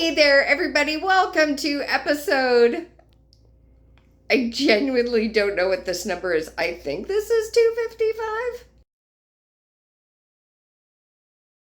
Hey there, everybody. Welcome to episode... I genuinely don't know what this number is. I think this is 255.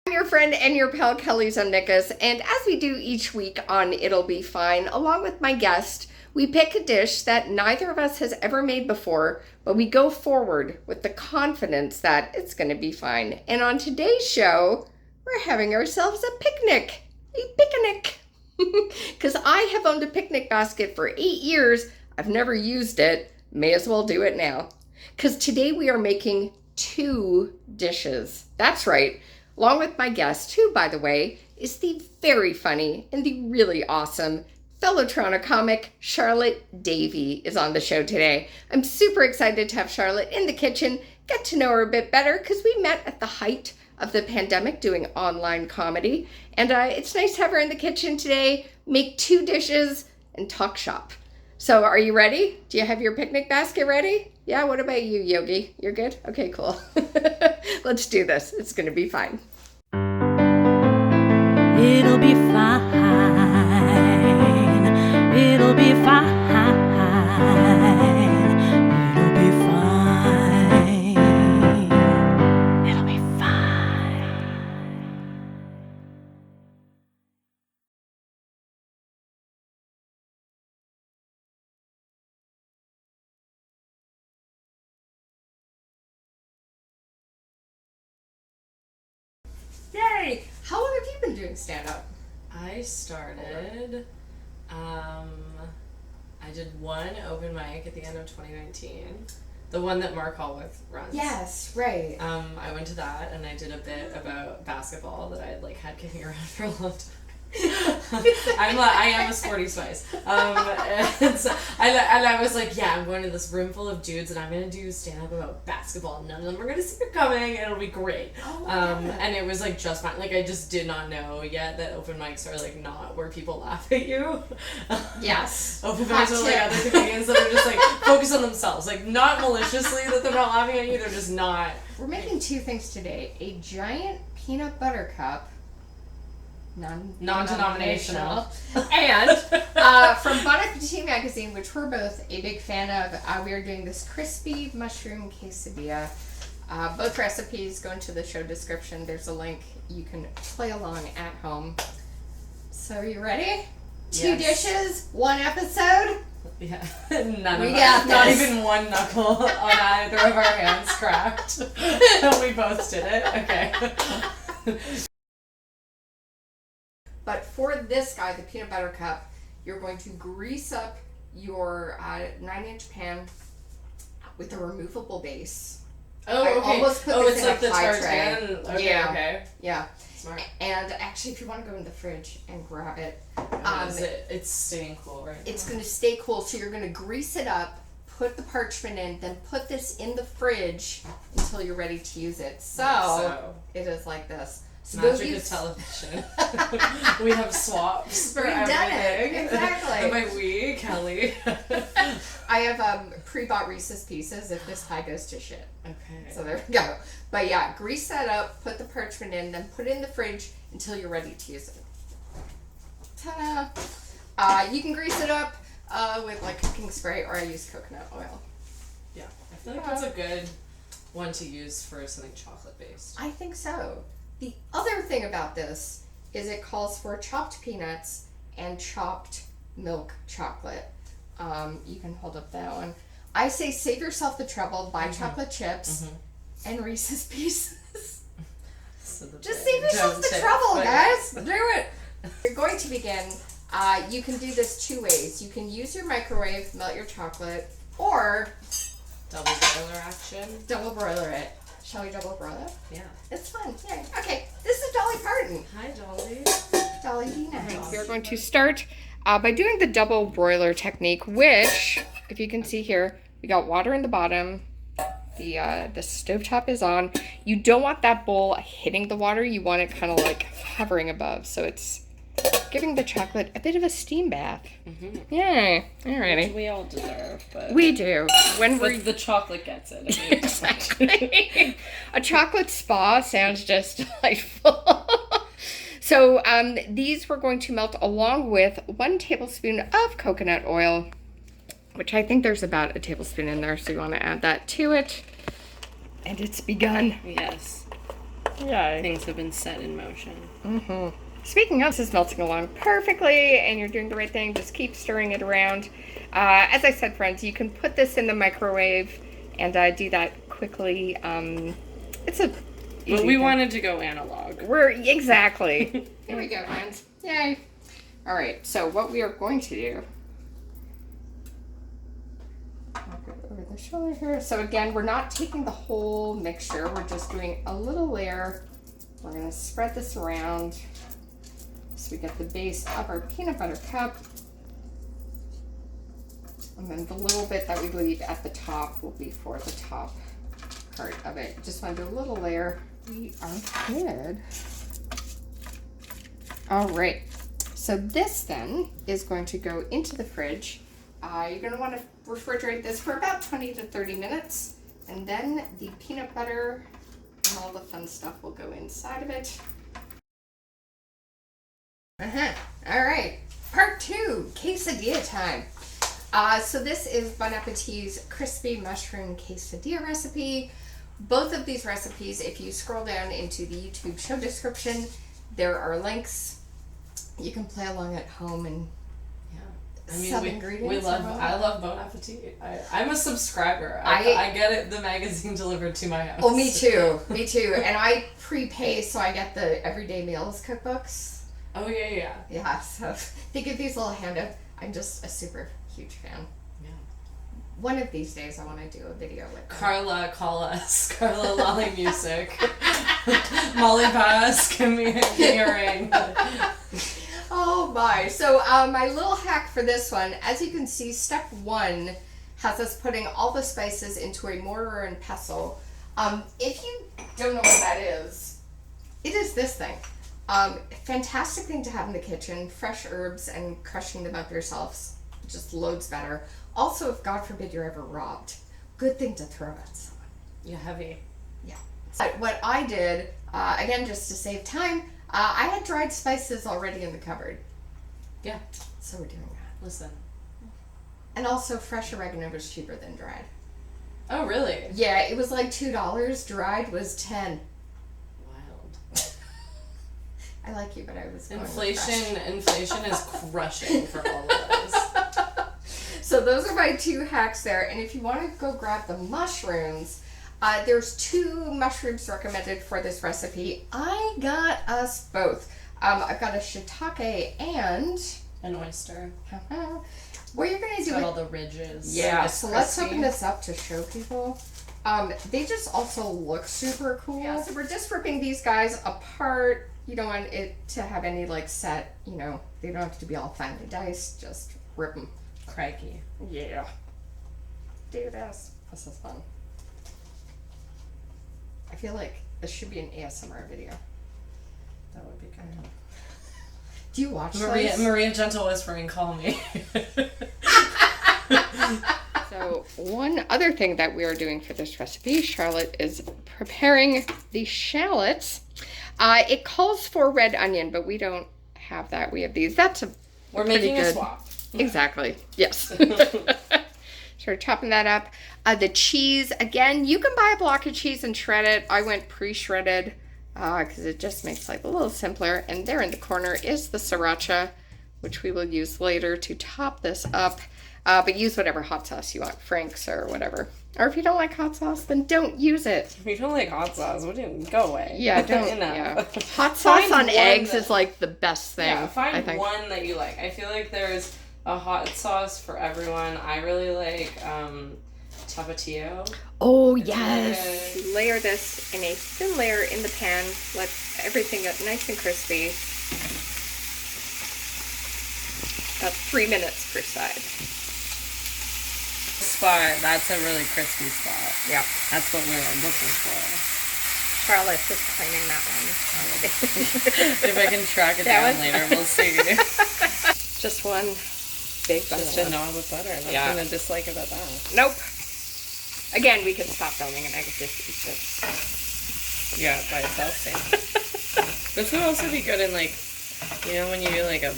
I'm your friend and your pal, Kelly Zumnikas, and as we do each week on It'll Be Fine, along with my guest, we pick a dish that neither of us has ever made before, but we go forward with the confidence that it's going to be fine. And on today's show, we're having ourselves a picnic. A picnic. Because I have owned a picnic basket for 8 years. I've never used it. May as well do it now. Because today we are making 2 dishes. That's right. Along with my guest, who, by the way, is the very funny and the really awesome fellow Toronto comic, Charlotte Davie, is on the show today. I'm super excited to have Charlotte in the kitchen, get to know her a bit better, because we met at the height of the pandemic doing online comedy. And it's nice to have her in the kitchen today, make 2 dishes, and talk shop. So are you ready? Do you have your picnic basket ready? Yeah, what about you, Yogi? You're good? Okay, cool. Let's do this. It's going to be fine. It'll be fine. It'll be fine. It'll be fine. It'll be fine. Yay! How long have you been doing stand-up? I started, I did one open mic at the end of 2019. The one that Mark Hallworth runs. Yes, right. I went to that and I did a bit about basketball that I had kicking around for a long time. I am a sporty spice. And I was like, yeah, I'm going to this room full of dudes and I'm going to do stand-up about basketball. None of them are going to see it coming and it'll be great. And it was just fine. I just did not know yet that open mics are not where people laugh at you. Yes. Open mics are other comedians that are just focus on themselves. Not maliciously that they're not laughing at you, they're just not. We're making 2 things today. A giant peanut butter cup. Non-denominational. And from Bon Appetit Magazine, which we're both a big fan of, we are doing this crispy mushroom quesadilla. Both recipes go into the show description. There's a link. You can play along at home. So are you ready? 2 dishes, 1 episode? Yeah. Not even one knuckle on either of our hands cracked. We both did it. Okay. But for this guy, the peanut butter cup, you're going to grease up your 9-inch pan with a removable base. Oh, okay. I almost put this in a pie tray. Okay, yeah. Okay. Yeah. Smart. And actually, if you want to go in the fridge and grab it, it's staying cool right now. It's going to stay cool, so you're going to grease it up, put the parchment in, then put this in the fridge until you're ready to use it. So it is like this. So magic of television. We have swaps for everything. Done it. Exactly. And by we, Kelly. I have pre-bought Reese's Pieces if this pie goes to shit. Okay. So there we go. But yeah, grease that up, put the parchment in, then put it in the fridge until you're ready to use it. Ta-da! You can grease it up with cooking spray, or I use coconut oil. Yeah, I feel like that's a good one to use for something chocolate-based. I think so. The other thing about this is it calls for chopped peanuts and chopped milk chocolate. You can hold up that one. I say save yourself the trouble, buy chocolate chips and Reese's Pieces. Just save yourself the trouble, guys. Do it. You're going to begin. You can do this 2 ways. You can use your microwave, melt your chocolate, or double broiler action. Double broiler it. Shall we double broil it? Yeah. It's fun. Yay. Okay, this is Dolly Parton. Hi, Dolly. Dolly Dina. We're going to start by doing the double broiler technique, which, if you can see here, we got water in the bottom. The stovetop is on. You don't want that bowl hitting the water. You want it kind of hovering above, so it's giving the chocolate a bit of a steam bath. Mm-hmm. Yay. Alrighty. Which we all deserve, but we do. But the chocolate gets it. I mean, exactly. A chocolate spa sounds just delightful. So these we're going to melt along with 1 tablespoon of coconut oil, which I think there's about a tablespoon in there, so you want to add that to it. And it's begun. Yes. Yay. Things have been set in motion. Speaking of, this is melting along perfectly, and you're doing the right thing. Just keep stirring it around. As I said, friends, you can put this in the microwave and do that quickly. It's a But we wanted to go analog. Exactly. Here we go, friends. Yay. All right, so what we are going to do, I'll go over the shoulder here. So again, we're not taking the whole mixture. We're just doing a little layer. We're going to spread this around so we get the base of our peanut butter cup. And then the little bit that we leave at the top will be for the top part of it. Just want to do a little layer. We are good. All right. So this then is going to go into the fridge. You're going to want to refrigerate this for about 20 to 30 minutes. And then the peanut butter and all the fun stuff will go inside of it. All right. Part 2, quesadilla time. So this is Bon Appetit's crispy mushroom quesadilla recipe. Both of these recipes, if you scroll down into the YouTube show description, there are links. You can play along at home and ingredients. I love Bon Appetit. I'm a subscriber. I get it, the magazine delivered to my house. Oh, me too. Me too. And I prepay, so I get the everyday meals cookbooks. Oh, yeah. Yeah, so they give these little handouts. I'm just a super huge fan. Yeah. One of these days I want to do a video with them. Carla, call us. Carla Lolly Music. Molly Bass, give me a ring. Oh my. So my little hack for this one, as you can see, step 1 has us putting all the spices into a mortar and pestle. If you don't know what that is, it is this thing. Fantastic thing to have in the kitchen, fresh herbs and crushing them up yourselves. Just loads better. Also, if God forbid you're ever robbed, good thing to throw at someone. Yeah, heavy. Yeah. But what I did, again, just to save time, I had dried spices already in the cupboard. Yeah. So we're doing that. Listen. And also, fresh oregano was cheaper than dried. Oh, really? Yeah, it was like $2. Dried was $10. Wild. I like you, but I was going Inflation is crushing for all of us. So those are my 2 hacks there. And if you want to go grab the mushrooms, there's 2 mushrooms recommended for this recipe. I got us both. I've got a shiitake and an oyster. What you're gonna do? Got all the ridges. Yeah. So let's open this up to show people. They just also look super cool. Yeah, so we're just ripping these guys apart. You don't want it to have any set. They don't have to be all finely diced. Just rip them. Crikey. Yeah. Do this. This is fun. I feel like this should be an ASMR video. That would be good. Do you watch Maria Gentle Whispering, call me. So one other thing that we are doing for this recipe, Charlotte is preparing the shallots. It calls for red onion, but we don't have that. We have these. We're making a swap. Exactly. Yes. So we're chopping that up. The cheese, again, you can buy a block of cheese and shred it. I went pre-shredded because it just makes life a little simpler. And there in the corner is the sriracha, which we will use later to top this up. But use whatever hot sauce you want, Frank's or whatever. Or if you don't like hot sauce, then don't use it. If you don't like hot sauce, go away. Yeah, don't. Yeah. Hot sauce on eggs is the best thing. Yeah, find one that you like. I feel like there's a hot sauce for everyone. I really like Tapatio. Oh, yes. Layer this in a thin layer in the pan. Let everything get nice and crispy. About 3 minutes per side. Spot. That's a really crispy spot. Yeah. That's what we're looking for. Charlotte is claiming that one. If I can track it down later, we'll see. Just one big butter. Just a knob of butter. Nothing to dislike about that. Nope. Again, we can stop filming and I could just eat this. Yeah, by itself, same. This would also be good in like, you know, when you do like a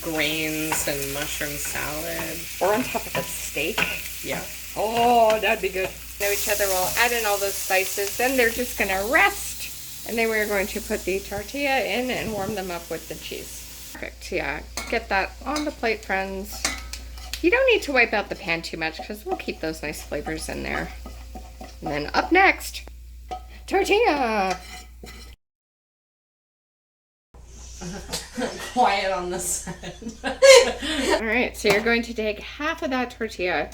grains and mushroom salad. Or on top of a steak. Yeah. Oh, that'd be good. Know each other while adding all those spices. Then they're just gonna rest. And then we're going to put the tortilla in and warm them up with the cheese. Perfect, yeah. Get that on the plate, friends. You don't need to wipe out the pan too much because we'll keep those nice flavors in there. And then up next, tortilla. Quiet on this side. All right, so you're going to take half of that tortilla,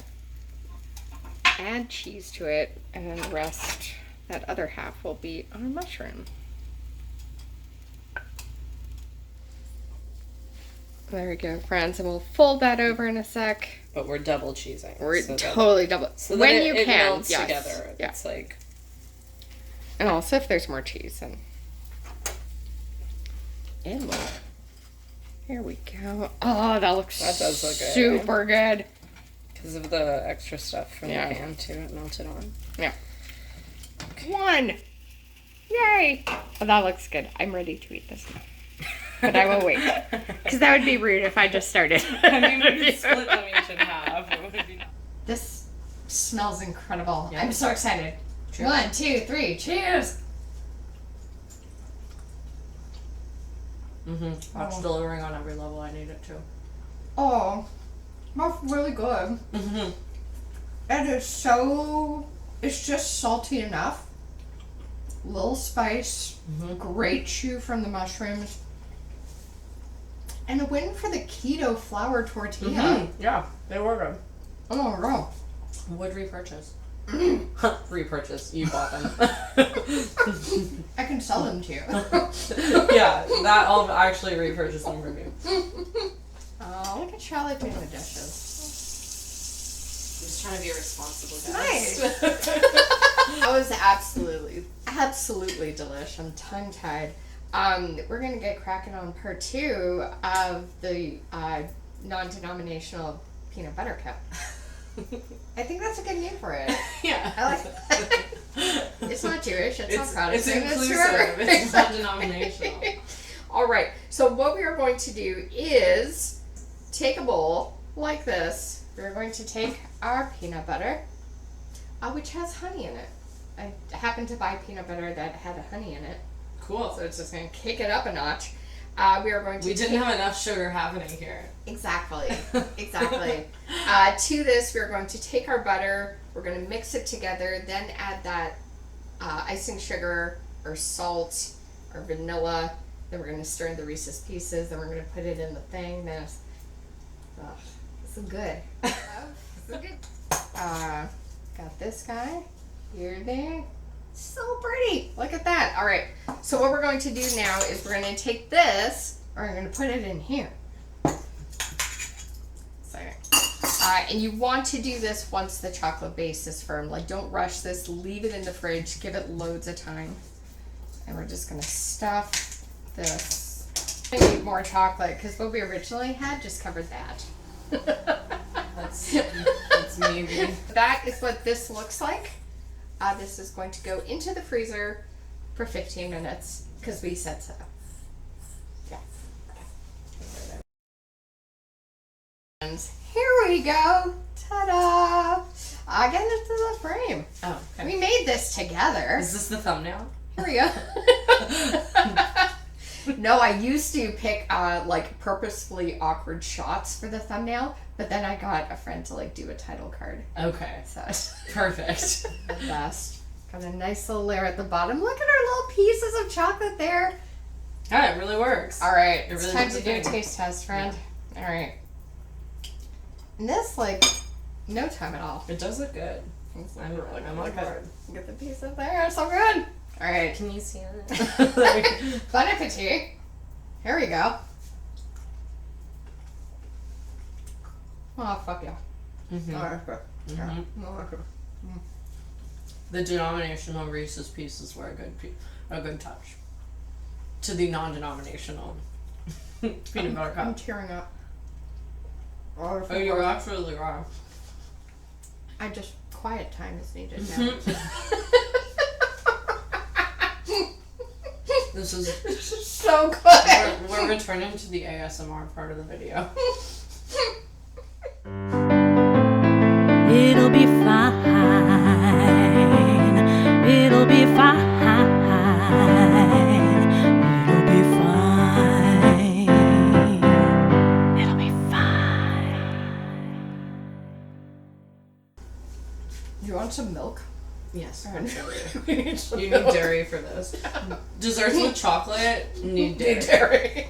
add cheese to it, and then the rest, that other half, will be our mushroom. There we go, friends, and we'll fold that over in a sec. But we're double cheesing. We're totally double. So when that you it can, melts yes. together. Yeah. It's like. And also, if there's more cheese, then. And more. Here we go. Oh, that looks That does look good. super good. Because of the extra stuff from Yeah. the pan too, it melted on. Yeah. One. Yay. Oh, that looks good. I'm ready to eat this now. But I will wait. Because that would be rude if I just started. I mean, we could split them each in half. It would be This smells incredible. Yeah. I'm so excited. Cheers. 1, 2, 3, cheers! Watch Oh. delivering on every level. I need it too. Oh, that's really good. And it's just salty enough. Little spice. Great chew from the mushrooms. And a win for the keto flour tortilla. Yeah, they were good. Oh, my God. Would repurchase. Repurchase. You bought them. I can sell them to you. Yeah, that I'll actually repurchase them from you. Oh, look at Charlotte doing the dishes. I'm just trying to be a responsible guy. Nice. That was absolutely delish. I'm tongue-tied. We're going to get cracking on part 2 of the non-denominational peanut butter cup. I think that's a good name for it. Yeah. I like it. It's not Jewish. It's not Protestant. It's inclusive. whoever. It's not denominational. All right. So what we are going to do is take a bowl like this. We're going to take our peanut butter, which has honey in it. I happened to buy peanut butter that had a honey in it, Cool. so it's just going to kick it up a notch. We are going to. We didn't have enough sugar happening here. Exactly. To this, we're going to take our butter, we're going to mix it together, then add that icing sugar or salt or vanilla. Then we're going to stir in the Reese's Pieces. Then we're going to put it in the thing. Then this is good. This is good. Got this guy. Here, there. So pretty. Look at that. All right. So what we're going to do now is we're going to take this, or we're going to put it in here. And you want to do this once the chocolate base is firm. Like, don't rush this. Leave it in the fridge. Give it loads of time. And we're just going to stuff this. I need more chocolate because what we originally had just covered that. That's maybe. That is what this looks like. This is going to go into the freezer for 15 minutes because we said so. Yeah. Here we go. Ta-da! Get into the frame. Oh, okay. We made this together. Is this the thumbnail? Here we go. No, I used to pick like purposefully awkward shots for the thumbnail, but then I got a friend to like do a title card. Okay. So Perfect. the best. Got a nice little layer at the bottom. Look at our little pieces of chocolate there. Yeah, it really works. All right, It it's really time does to do a a thing. taste test, friend. All right. And this, like, no time at all. It does look good. I'm on board. Get the piece up there. It's so good. All right. Can you see it? Bon appetit. Here we go. Oh, fuck yeah. Mhm. Oh, that's good. Yeah. Mhm. Oh, that's good. The denominational Reese's Pieces were a good touch to the non-denominational peanut butter I'm cup. tearing up. Oh, you're absolutely wrong. I just, quiet time is needed now. This is so good. we're returning to the ASMR part of the video. It'll be fine. It'll be fine. It'll be fine. It'll be fine. You want some milk? Yes. We need some You milk. need dairy for this. Desserts with chocolate need dairy.